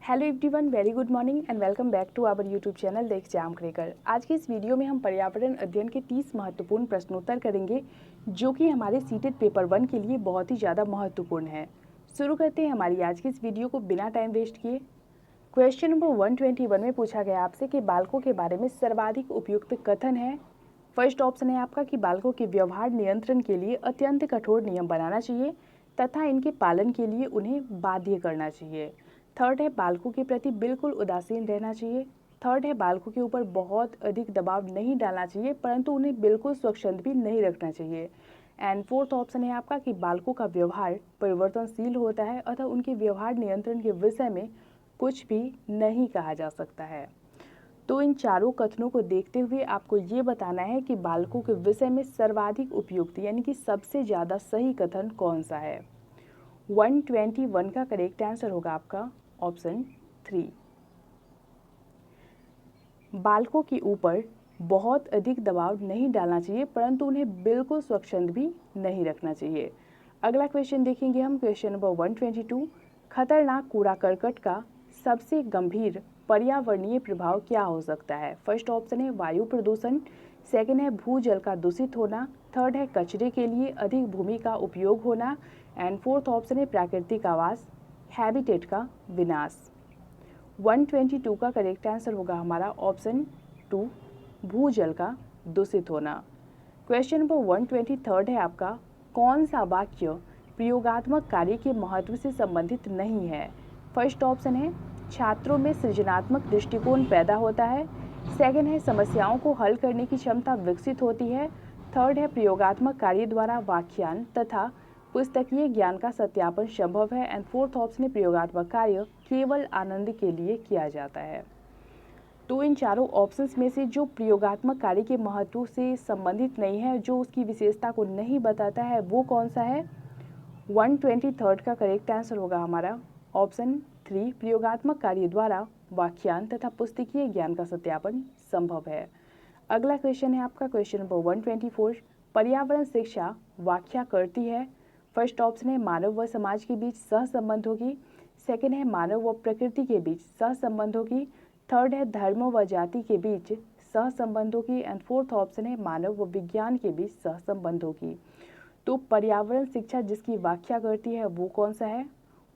Hello everyone, very good morning and welcome back to our YouTube channel the exam cracker. आज की इस video में हम पर्यावरण अध्ययन के 30 महत्वपूर्ण प्रश्नोत्तर करेंगे जो कि हमारे सीटेड पेपर 1 के लिए बहुत ही ज़्यादा महत्वपूर्ण है। शुरू करते हैं हमारी आज की इस वीडियो को बिना टाइम वेस्ट किए। क्वेश्चन नंबर 121 में पूछा गया आपसे कि बालकों के बारे में सर्वाधिक उपयुक्त कथन है। फर्स्ट ऑप्शन है आपका कि बालकों के व्यवहार नियंत्रण के लिए अत्यंत कठोर नियम बनाना चाहिए तथा इनके पालन के लिए उन्हें बाध्य करना चाहिए। थर्ड है बालकों के प्रति बिल्कुल उदासीन रहना चाहिए। थर्ड है बालकों के ऊपर बहुत अधिक दबाव नहीं डालना चाहिए परंतु उन्हें बिल्कुल स्वच्छंद भी नहीं रखना चाहिए। एंड फोर्थ ऑप्शन है आपका कि बालकों का व्यवहार परिवर्तनशील होता है अतः उनके व्यवहार नियंत्रण के विषय में कुछ भी नहीं कहा जा सकता है। तो इन चारों कथनों को देखते हुए आपको ये बताना है कि बालकों के विषय में सर्वाधिक उपयुक्त यानी कि सबसे ज़्यादा सही कथन कौन सा है। 121 का करेक्ट आंसर होगा आपका ऑप्शन 3। बालकों के ऊपर बहुत अधिक दबाव नहीं डालना चाहिए परंतु उन्हें बिल्कुल स्वच्छंद भी नहीं रखना चाहिए। अगला क्वेश्चन देखेंगे हम, क्वेश्चन नंबर 122। खतरनाक कूड़ा करकट का सबसे गंभीर पर्यावरणीय प्रभाव क्या हो सकता है। फर्स्ट ऑप्शन है वायु प्रदूषण, सेकेंड है भूजल का दूषित होना, थर्ड है कचरे के लिए अधिक भूमि का उपयोग होना एंड फोर्थ ऑप्शन है प्राकृतिक आवास हैबिटेट का विनाश। 122 का करेक्ट आंसर होगा हमारा ऑप्शन 2 भूजल का दूषित होना। क्वेश्चन नंबर 123 है आपका, कौन सा वाक्य प्रयोगात्मक कार्य के महत्व से संबंधित नहीं है। फर्स्ट ऑप्शन है छात्रों में सृजनात्मक दृष्टिकोण पैदा होता है, सेकंड है समस्याओं को हल करने की क्षमता विकसित होती है, थर्ड है प्रयोगात्मक कार्य द्वारा व्याख्यान तथा पुस्तकीय ज्ञान का सत्यापन संभव है एंड फोर्थ ऑप्शन है प्रयोगात्मक कार्य केवल आनंद के लिए किया जाता है। तो इन चारों ऑप्शंस में से जो प्रयोगात्मक कार्य के महत्व से संबंधित नहीं है, जो उसकी विशेषता को नहीं बताता है, वो कौन सा है। 123 का करेक्ट आंसर होगा हमारा ऑप्शन 3 प्रयोगात्मक कार्य द्वारा व्याख्यान तथा पुस्तकीय ज्ञान का सत्यापन संभव है। अगला क्वेश्चन है आपका क्वेश्चन नंबर 124। पर्यावरण शिक्षा व्याख्या करती है। फर्स्ट ऑप्शन है मानव व समाज के बीच सहसंबंधों की, सेकेंड है मानव व प्रकृति के बीच सहसंबंधों की, थर्ड है धर्म व जाति के बीच सहसंबंधों की एंड फोर्थ ऑप्शन है मानव व विज्ञान के बीच सहसंबंधों की। तो पर्यावरण शिक्षा जिसकी व्याख्या करती है वो कौन सा है।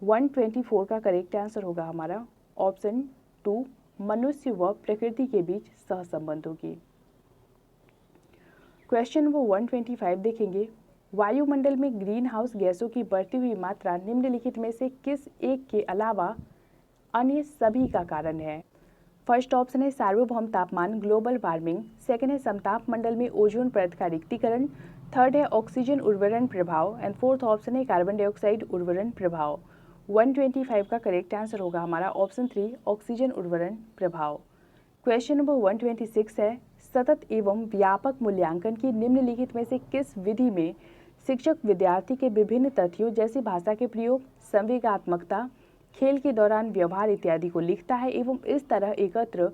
124 का करेक्ट आंसर होगा हमारा ऑप्शन 2 मनुष्य व प्रकृति के बीच सहसंबंधों की। क्वेश्चन नंबर 125 देखेंगे, वायुमंडल में ग्रीन हाउस गैसों की बढ़ती हुई मात्रा निम्नलिखित में से किस एक के अलावा अन्य सभी का कारण है। फर्स्ट ऑप्शन है सार्वभौम तापमान ग्लोबल वार्मिंग, सेकेंड है समताप मंडल में ओजोन परत का रिक्तीकरण, थर्ड है ऑक्सीजन उर्वरन प्रभाव एंड फोर्थ ऑप्शन है कार्बन डाइऑक्साइड उर्वरन प्रभाव। 125 का करेक्ट आंसर होगा हमारा ऑप्शन 3 ऑक्सीजन उर्वरन प्रभाव। क्वेश्चन नंबर 126 है, सतत एवं व्यापक मूल्यांकन की निम्नलिखित में से किस विधि में शिक्षक विद्यार्थी के विभिन्न तथ्यों जैसे भाषा के प्रयोग, संवेगात्मकता, खेल के दौरान व्यवहार इत्यादि को लिखता है एवं इस तरह एकत्र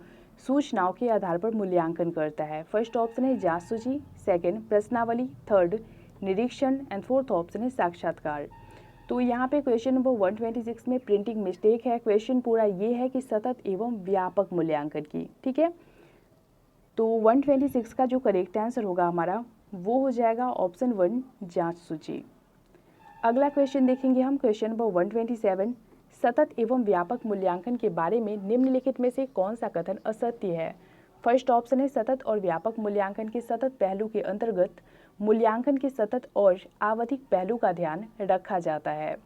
सूचनाओं के आधार पर मूल्यांकन करता है। फर्स्ट ऑप्शन है जांच सूची, सेकंड प्रश्नावली, थर्ड निरीक्षण एंड फोर्थ ऑप्शन है साक्षात्कार। तो यहाँ पे क्वेश्चन नंबर 126 में प्रिंटिंग मिस्टेक है। क्वेश्चन पूरा ये है कि सतत एवं व्यापक मूल्यांकन की, ठीक है। तो 126 का जो करेक्ट आंसर होगा हमारा वो हो जाएगा ऑप्शन 1 जांच सूची। अगला क्वेश्चन देखेंगे हम, क्वेश्चन नंबर 127। सतत एवं व्यापक मूल्यांकन के बारे में निम्नलिखित में से कौन सा कथन असत्य है। फर्स्ट ऑप्शन है सतत और व्यापक मूल्यांकन के सतत पहलू के अंतर्गत मूल्यांकन के सतत और आवधिक पहलू का ध्यान रखा जाता है।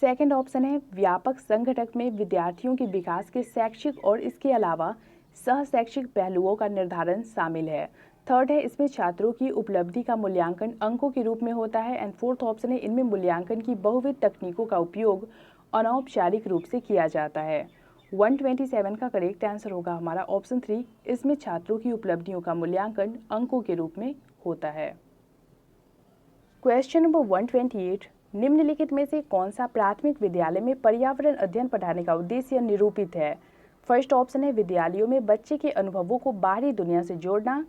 सेकंड ऑप्शन है व्यापक संगठक में विद्यार्थियों के विकास के शैक्षिक और इसके अलावा सह शैक्षिक पहलुओं का निर्धारण शामिल है। थर्ड है इसमें छात्रों की उपलब्धि का मूल्यांकन अंकों के रूप में होता है एंड फोर्थ ऑप्शन है इनमें मूल्यांकन की बहुविध तकनीकों का उपयोग अनौपचारिक रूप से किया जाता है। 127 का करेक्ट आंसर होगा हमारा ऑप्शन 3 इसमें छात्रों की उपलब्धियों का मूल्यांकन अंकों के रूप में होता है। Question number 128। निम्नलिखित में से कौन सा प्राथमिक विद्यालय में पर्यावरण अध्ययन पढ़ाने का उद्देश्य निरूपित है। फर्स्ट ऑप्शन है विद्यालयों में बच्चे के अनुभवों को बाहरी दुनिया से जोड़ना,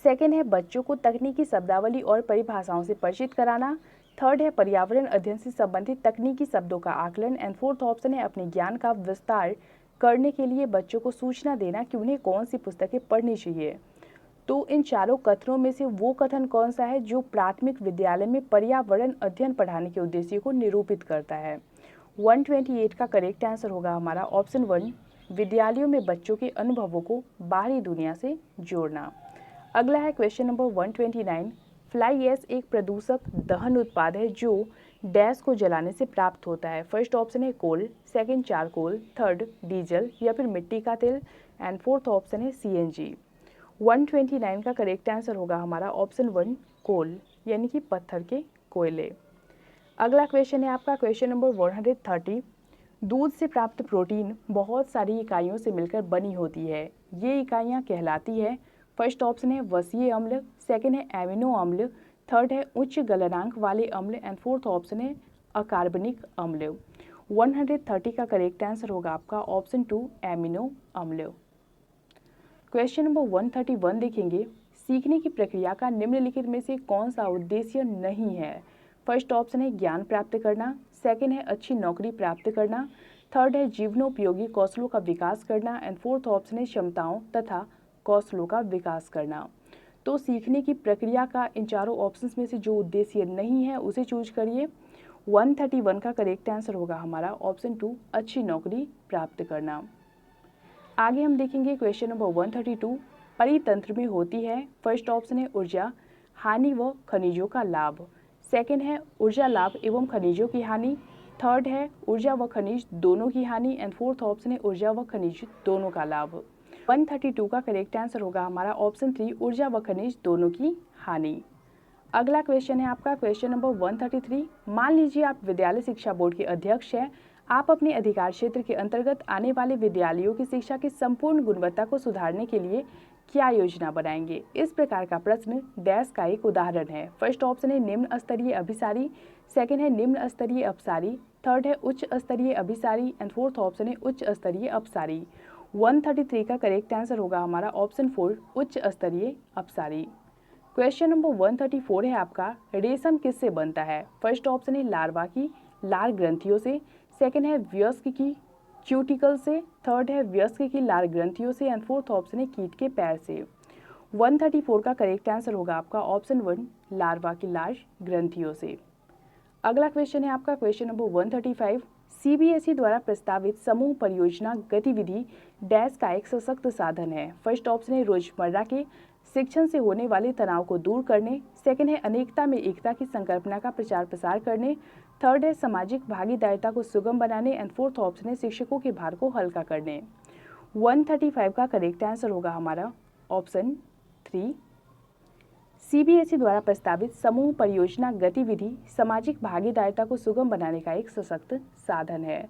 सेकेंड है बच्चों को तकनीकी शब्दावली और परिभाषाओं से परिचित कराना, थर्ड है पर्यावरण अध्ययन से संबंधित तकनीकी शब्दों का आकलन एंड फोर्थ ऑप्शन है अपने ज्ञान का विस्तार करने के लिए बच्चों को सूचना देना कि उन्हें कौन सी पुस्तकें पढ़नी चाहिए। तो इन चारों कथनों में से वो कथन कौन सा है जो प्राथमिक विद्यालय में पर्यावरण अध्ययन पढ़ाने के उद्देश्य को निरूपित करता है? 128 का करेक्ट आंसर होगा हमारा ऑप्शन 1, विद्यालयों में बच्चों के अनुभवों को बाहरी दुनिया से जोड़ना। अगला है क्वेश्चन नंबर 129, फ्लाई ऐश एक प्रदूषक दहन उत्पाद है जो डैश को जलाने से प्राप्त होता है। फर्स्ट ऑप्शन है कोल, सेकंड चारकोल, थर्ड डीजल या फिर मिट्टी का तेल एंड फोर्थ ऑप्शन है सीएनजी। 129 का करेक्ट आंसर होगा हमारा ऑप्शन 1, कोल यानी कि पत्थर के कोयले। अगला क्वेश्चन है आपका क्वेश्चन नंबर 130, दूध से प्राप्त प्रोटीन बहुत सारी इकाइयों से मिलकर बनी होती है। ये इकाइयाँ कहलाती है। फर्स्ट ऑप्शन है वसीय अम्ल, सेकंड है एमिनो अम्ल, थर्ड है उच्च गलनांक वाले अम्ल एंड फोर्थ ऑप्शन है अकार्बनिक अम्ल। 130 का करेक्ट आंसर होगा आपका ऑप्शन 2, एमिनो अम्ल। क्वेश्चन नंबर 131 देखेंगे, सीखने की प्रक्रिया का निम्नलिखित में से कौन सा उद्देश्य नहीं है? फर्स्ट ऑप्शन है ज्ञान प्राप्त करना, सेकंड है अच्छी नौकरी प्राप्त करना, थर्ड है जीवनोपयोगी कौशलों का विकास करना एंड फोर्थ ऑप्शन है क्षमताओं तथा कौशलों का विकास करना। तो सीखने की प्रक्रिया का इन चारों ऑप्शंस में से जो उद्देश्य नहीं है उसे चूज करिए। 131 का करेक्ट आंसर होगा हमारा ऑप्शन 2, अच्छी नौकरी प्राप्त करना। आगे हम देखेंगे क्वेश्चन नंबर 132, परितंत्र में होती है। फर्स्ट ऑप्शन है ऊर्जा हानि व खनिजों का लाभ, सेकंड है ऊर्जा लाभ एवं खनिजों की हानि, थर्ड है ऊर्जा व खनिज दोनों की हानि एंड फोर्थ ऑप्शन है ऊर्जा व खनिज दोनों का लाभ। 132 का करेक्ट आंसर होगा हमारा ऑप्शन 3, ऊर्जा व खनिज दोनों की हानि। अगला क्वेश्चन है आपका क्वेश्चन नंबर 133, मान लीजिए आप विद्यालय शिक्षा बोर्ड के अध्यक्ष हैं। आप अपने अधिकार क्षेत्र के अंतर्गत आने वाले विद्यालयों की शिक्षा की संपूर्ण गुणवत्ता को सुधारने के लिए क्या योजना बनाएंगे? इस प्रकार का प्रश्न डैश का एक उदाहरण है। फर्स्ट ऑप्शन है निम्न स्तरीय अभिसारी, सेकंड है निम्न स्तरीय अपसारी, थर्ड है उच्च स्तरीय अभिसारी एंड फोर्थ ऑप्शन है उच्च स्तरीय अपसारी। 133 का करेक्ट आंसर होगा हमारा ऑप्शन 4, उच्च स्तरीय अपसारी। क्वेश्चन नंबर 134 है आपका, रेशम किससे बनता है? फर्स्ट ऑप्शन है लार्वा की लार ग्रंथियों से, सेकंड है वयस्क की क्यूटिकल से, थर्ड है वयस्क की लार ग्रंथियों से एंड फोर्थ ऑप्शन है कीट के पैर से। 134 का करेक्ट आंसर होगा आपका ऑप्शन 1, लार्वा की लार ग्रंथियों से। अगला क्वेश्चन है आपका क्वेश्चन नंबर 135, सीबीएसई द्वारा प्रस्तावित समूह परियोजना गतिविधि डैश का एक सशक्त साधन है। फर्स्ट ऑप्शन है रोजमर्रा के शिक्षण से होने वाले तनाव को दूर करने, सेकंड है अनेकता में एकता की संकल्पना का प्रचार प्रसार करने, थर्ड है सामाजिक भागीदारिता को सुगम बनाने एंड फोर्थ ऑप्शन है शिक्षकों के भार को हल्का करने। 135 का करेक्ट आंसर होगा हमारा ऑप्शन 3, सीबीएसई द्वारा प्रस्तावित समूह परियोजना गतिविधि सामाजिक भागीदारिता को सुगम बनाने का एक सशक्त साधन है।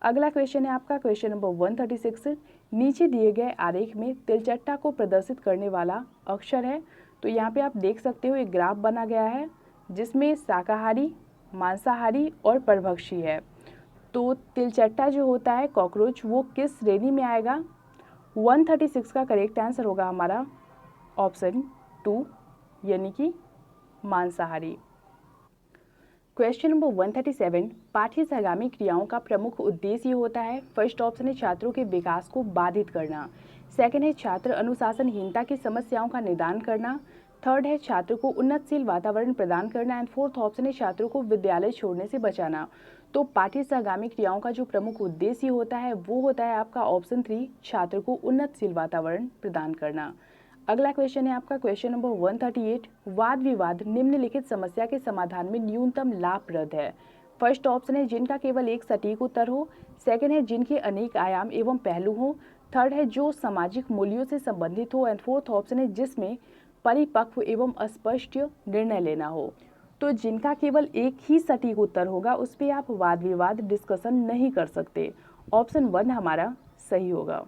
अगला क्वेश्चन है आपका क्वेश्चन नंबर 136, नीचे दिए गए आरेख में तिलचट्टा को प्रदर्शित करने वाला अक्षर है। तो यहाँ पे आप देख सकते हो एक ग्राफ बना गया है जिसमें शाकाहारी, मांसाहारी और परभक्षी है। तो तिलचट्टा जो होता है कॉकरोच वो किस श्रेणी में आएगा? 136 का करेक्ट आंसर होगा हमारा ऑप्शन 2 यानी कि मांसाहारी। क्वेश्चन नंबर 137, पाठ्य सहगामी क्रियाओं का प्रमुख उद्देश्य होता है। फर्स्ट ऑप्शन है छात्रों के विकास को बाधित करना, सेकंड है छात्र अनुशासनहीनता की समस्याओं का निदान करना, थर्ड है छात्र को उन्नतशील वातावरण प्रदान करना एंड फोर्थ ऑप्शन है छात्रों को विद्यालय छोड़ने से बचाना। तो पाठ्य सहगामी क्रियाओं का जो प्रमुख उद्देश्य होता है वो होता है आपका ऑप्शन 3, छात्र को उन्नतशील वातावरण प्रदान करना। अगला क्वेश्चन है आपका क्वेश्चन नंबर 138, वाद विवाद निम्नलिखित समस्या के समाधान में न्यूनतम लाभप्रद है। फर्स्ट ऑप्शन है जिनका केवल एक सटीक उत्तर हो, सेकंड है जिनके अनेक आयाम एवं पहलू हो, थर्ड है जो सामाजिक मूल्यों से संबंधित हो एंड फोर्थ ऑप्शन है जिसमें परिपक्व एवं स्पष्ट निर्णय लेना हो। तो जिनका केवल एक ही सटीक उत्तर होगा उस पर आप वाद विवाद डिस्कशन नहीं कर सकते। ऑप्शन 1 हमारा सही होगा।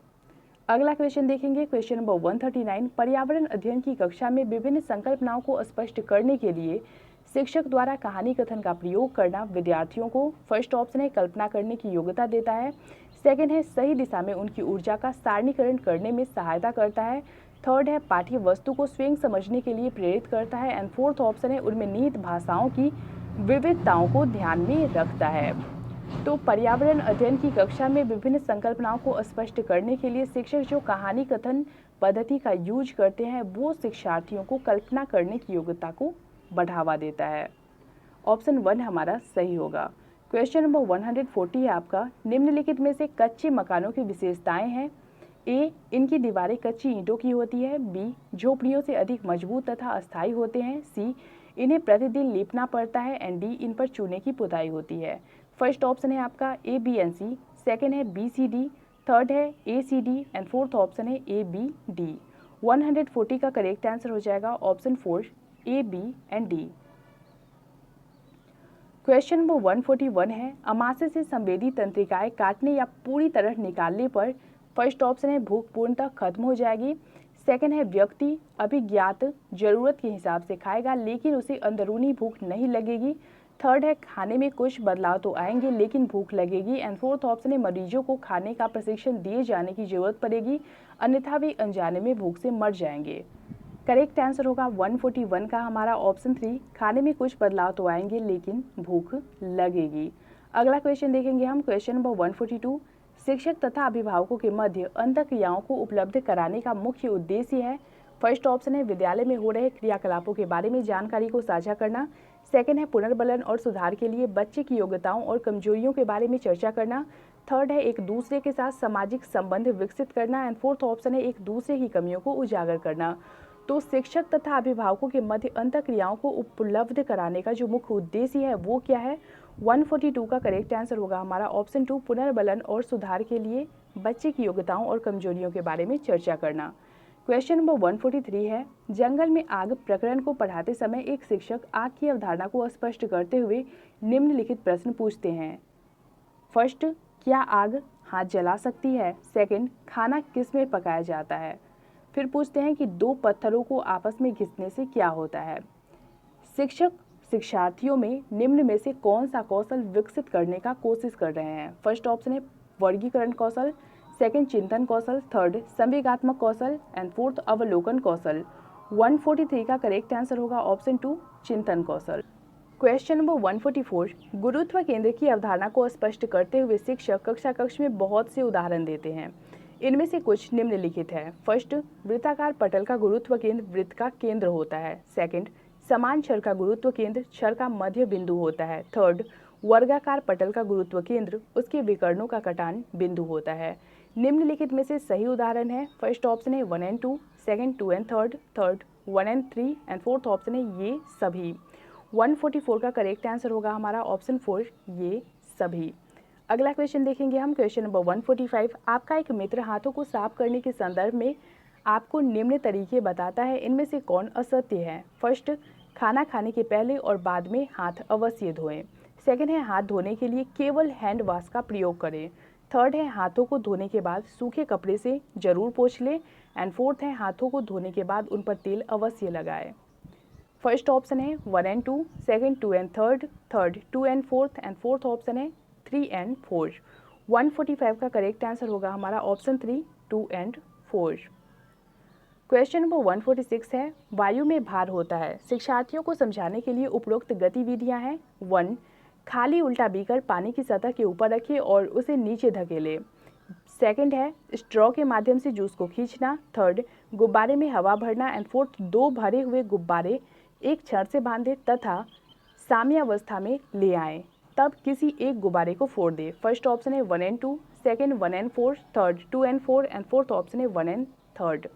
अगला क्वेश्चन देखेंगे क्वेश्चन नंबर 139, पर्यावरण अध्ययन की कक्षा में विभिन्न संकल्पनाओं को स्पष्ट करने के लिए शिक्षक द्वारा कहानी कथन का प्रयोग करना विद्यार्थियों को फर्स्ट ऑप्शन है कल्पना करने की योग्यता देता है, सेकंड है सही दिशा में उनकी ऊर्जा का सारणीकरण करने में सहायता करता है, थर्ड है पाठ्य वस्तु को स्वयं समझने के लिए प्रेरित करता है एंड फोर्थ ऑप्शन है उनमें निहित भाषाओं की विविधताओं को ध्यान में रखता है। तो पर्यावरण अध्ययन की कक्षा में विभिन्न संकल्पनाओं को स्पष्ट करने के लिए शिक्षक जो कहानी कथन पद्धति का यूज करते हैं वो शिक्षार्थियों को कल्पना करने की योग्यता को बढ़ावा देता है। ऑप्शन 1 हमारा सही होगा। क्वेश्चन नंबर 140 है आपका, निम्नलिखित में से कच्चे मकानों की विशेषताएं हैं। ए, इनकी दीवारें कच्ची ईंटों की होती है। बी, झोपड़ियों से अधिक मजबूत तथा अस्थायी होते हैं। सी, इन्हें प्रतिदिन लीपना पड़ता है। एंड डी, इन पर चूने की पुताई होती है। फर्स्ट ऑप्शन है आपका ए, बी एंड सी, सेकेंड है बी, सी, डी, थर्ड है ए, सी, डी एंड फोर्थ ऑप्शन है ए, बी, डी। 140 का करेक्ट आंसर हो जाएगा option 4 A, B and D. Question number 141 है, अमाशय से संवेदी तंत्रिकाएं काटने या पूरी तरह निकालने पर फर्स्ट ऑप्शन है भूख पूर्णतः खत्म हो जाएगी। सेकंड है व्यक्ति अभिज्ञात जरूरत के हिसाब से खाएगा लेकिन उसे अंदरूनी भूख नहीं लगेगी। थर्ड है खाने में कुछ बदलाव तो आएंगे लेकिन भूख लगेगी। एंड फोर्थ ऑप्शन है मरीजों को खाने का प्रशिक्षण दिए जाने की जरूरत पड़ेगी अन्यथा वे अनजाने में भूख से मर जाएंगे। करेक्ट आंसर होगा 141 का हमारा ऑप्शन 3, खाने में कुछ बदलाव तो आएंगे लेकिन भूख लगेगी। अगला क्वेश्चन देखेंगे हम, क्वेश्चन नंबर 142, शिक्षक तथा अभिभावकों के मध्य अंतःक्रियाओं को उपलब्ध कराने का मुख्य उद्देश्य है। फर्स्ट ऑप्शन है विद्यालय में हो रहे क्रियाकलापों के बारे में जानकारी को साझा करना। सेकंड है पुनर्बलन और सुधार के लिए बच्चे की योग्यताओं और कमजोरियों के बारे में चर्चा करना। थर्ड है एक दूसरे के साथ सामाजिक संबंध विकसित करना। एंड फोर्थ ऑप्शन है एक दूसरे की कमियों को उजागर करना। तो शिक्षक तथा अभिभावकों के मध्य अंतःक्रियाओं को उपलब्ध कराने का जो मुख्य उद्देश्य है वो क्या है। 142 का करेक्ट आंसर होगा हमारा ऑप्शन 2, पुनर्बलन और सुधार के लिए बच्चे की योग्यताओं और कमजोरियों के बारे में चर्चा करना। क्वेश्चन नंबर 143 है, जंगल में आग प्रकरण को पढ़ाते समय एक शिक्षक आग की अवधारणा को स्पष्ट करते हुए निम्नलिखित प्रश्न पूछते हैं। फर्स्ट, क्या आग हाथ जला सकती है। सेकंड, खाना किस में पकाया जाता है। फिर पूछते हैं कि दो पत्थरों को आपस में घिसने से क्या होता है। शिक्षक शिक्षार्थियों में निम्न में से कौन सा कौशल विकसित करने का कोशिश कर रहे हैं। फर्स्ट ऑप्शन है वर्गीकरण कौशल, सेकंड चिंतन कौशल, थर्ड संवेगात्मक कौशल एंड फोर्थ अवलोकन कौशल। 143 का करेक्ट आंसर होगा ऑप्शन 2, चिंतन कौशल। क्वेश्चन नंबर 144, गुरुत्व केंद्र की अवधारणा को स्पष्ट करते हुए शिक्षक कक्षा कक्ष में बहुत से उदाहरण देते हैं। इनमें से कुछ निम्नलिखित है। फर्स्ट, वृत्ताकार पटल का गुरुत्व केंद्र वृत्त का केंद्र होता है। सेकंड, समान छड़ का गुरुत्व केंद्र छड़ का मध्य बिंदु होता है। थर्ड, वर्गाकार पटल का गुरुत्व केंद्र उसके विकर्णों का कटान बिंदु होता है। निम्नलिखित में से सही उदाहरण है। फर्स्ट ऑप्शन है 1 and 2, second 2 and third 1 and 3 and fourth option है ये सभी। 144 का करेक्ट आंसर होगा हमारा ऑप्शन 4, ये सभी। अगला क्वेश्चन देखेंगे हम, क्वेश्चन नंबर 145, आपका एक मित्र हाथों को साफ करने के संदर्भ में आपको निम्न तरीके बताता है, इनमें से कौन असत्य है। फर्स्ट, खाना खाने के पहले और बाद में हाथ अवश्य धोएं। सेकंड है हाथ धोने के लिए केवल हैंड वॉश का प्रयोग करें। थर्ड है हाथों को धोने के बाद सूखे कपड़े से जरूर पोंछ लें। एंड फोर्थ है हाथों को धोने के बाद उन पर तेल अवश्य लगाएं। फर्स्ट ऑप्शन है 1 and 2, second 2 and third 2 and fourth option है 3 एंड 4। 145 का करेक्ट आंसर होगा हमारा ऑप्शन 3, 2 एंड 4। क्वेश्चन नंबर 146 है, वायु में भार होता है। शिक्षार्थियों को समझाने के लिए उपरोक्त गतिविधियां हैं। 1, खाली उल्टा बीकर पानी की सतह के ऊपर रखें और उसे नीचे धकेलें। सेकंड है स्ट्रॉ के माध्यम से जूस को खींचना। थर्ड, गुब्बारे में हवा भरना। एंड फोर्थ, 2 भरे हुए गुब्बारे एक छड़ से बांधे तथा साम्यावस्था में ले आएं, तब किसी एक गुब्बारे को फोड़ दे। फर्स्ट ऑप्शन है 1 and 2, second 1 and 4, third 2 and 4 and fourth option है 1 एंड थर्ड।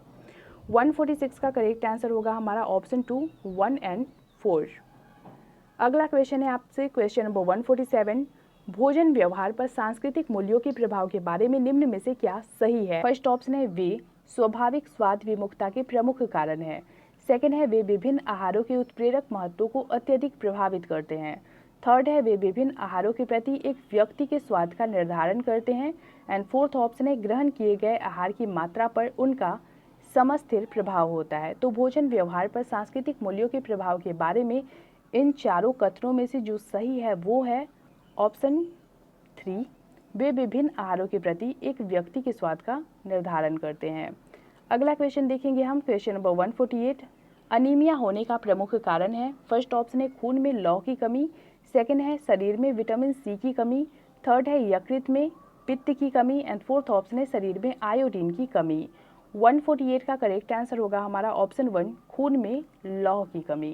146 का करेक्ट आंसर होगा हमारा ऑप्शन 2, 1 एंड 4। अगला क्वेश्चन है आपसे, क्वेश्चन नंबर 147, भोजन व्यवहार पर सांस्कृतिक मूल्यों के प्रभाव के बारे में निम्न में से क्या सही है। फर्स्ट ऑप्शन है वे स्वाभाविक स्वाद विमुखता के प्रमुख कारण है। सेकंड है वे विभिन्न आहारों के उत्प्रेरक महत्व को अत्यधिक प्रभावित करते हैं। थर्ड है वे विभिन्न आहारों के प्रति एक व्यक्ति के स्वाद का निर्धारण करते हैं। एंड फोर्थ ऑप्शन है ग्रहण किए गए आहार की मात्रा पर उनका समस्थिर प्रभाव होता है। तो भोजन व्यवहार पर सांस्कृतिक मूल्यों के प्रभाव के बारे में इन चारों कथनों में से जो सही है वो है ऑप्शन 3, वे विभिन्न आहारों के प्रति एक व्यक्ति के स्वाद का निर्धारण करते हैं। अगला क्वेश्चन देखेंगे हम, क्वेश्चन नंबर 148, अनीमिया होने का प्रमुख कारण है। फर्स्ट ऑप्शन है खून में लौह की कमी। सेकंड है शरीर में विटामिन सी की कमी। थर्ड है यकृत में पित्त की कमी एंड फोर्थ ऑप्शन है शरीर में आयोडीन की कमी। 148 का करेक्ट आंसर होगा हमारा ऑप्शन 1 खून में लौह की कमी।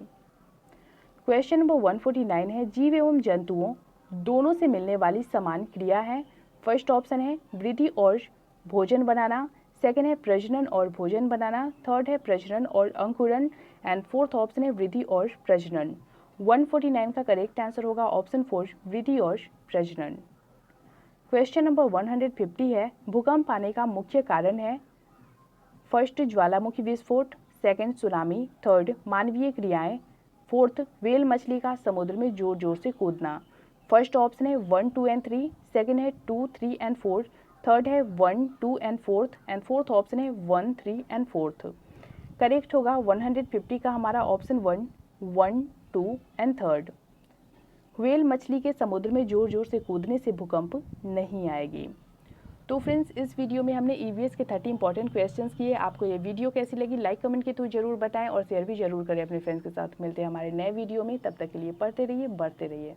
क्वेश्चन नंबर 149 है जीव एवं जंतुओं दोनों से मिलने वाली समान क्रिया है। फर्स्ट ऑप्शन है वृद्धि और भोजन बनाना, सेकंड है प्रजनन और भोजन बनाना, थर्ड है प्रजनन और अंकुरण एंड फोर्थ ऑप्शन है वृद्धि और प्रजनन। 149 का करेक्ट आंसर होगा ऑप्शन 4 वृद्धि और प्रजनन। क्वेश्चन नंबर 150 है भूकंप आने का मुख्य कारण है। फर्स्ट ज्वालामुखी विस्फोट, सेकंड सुनामी, थर्ड मानवीय क्रियाएं, फोर्थ व्हेल मछली का समुद्र में जोर जोर से कूदना। फर्स्ट ऑप्शन है 1, 2 एंड 3, सेकंड है 2, 3 एंड 4, थर्ड है 1, 2 एंड फोर्थ ऑप्शन है 1, 3 एंड 4। करेक्ट होगा 150 का हमारा ऑप्शन 1, 1, 2 एंड थर्ड। व्हेल मछली के समुद्र में जोर जोर से कूदने से भूकंप नहीं आएगी। तो फ्रेंड्स इस वीडियो में हमने ईवीएस के 30 इंपॉर्टेंट क्वेश्चंस किए। आपको ये वीडियो कैसी लगी लाइक कमेंट के थ्रू जरूर बताएं और शेयर भी जरूर करें अपने फ्रेंड्स के साथ। मिलते हैं हमारे नए वीडियो में, तब तक के लिए पढ़ते रहिए बढ़ते रहिए।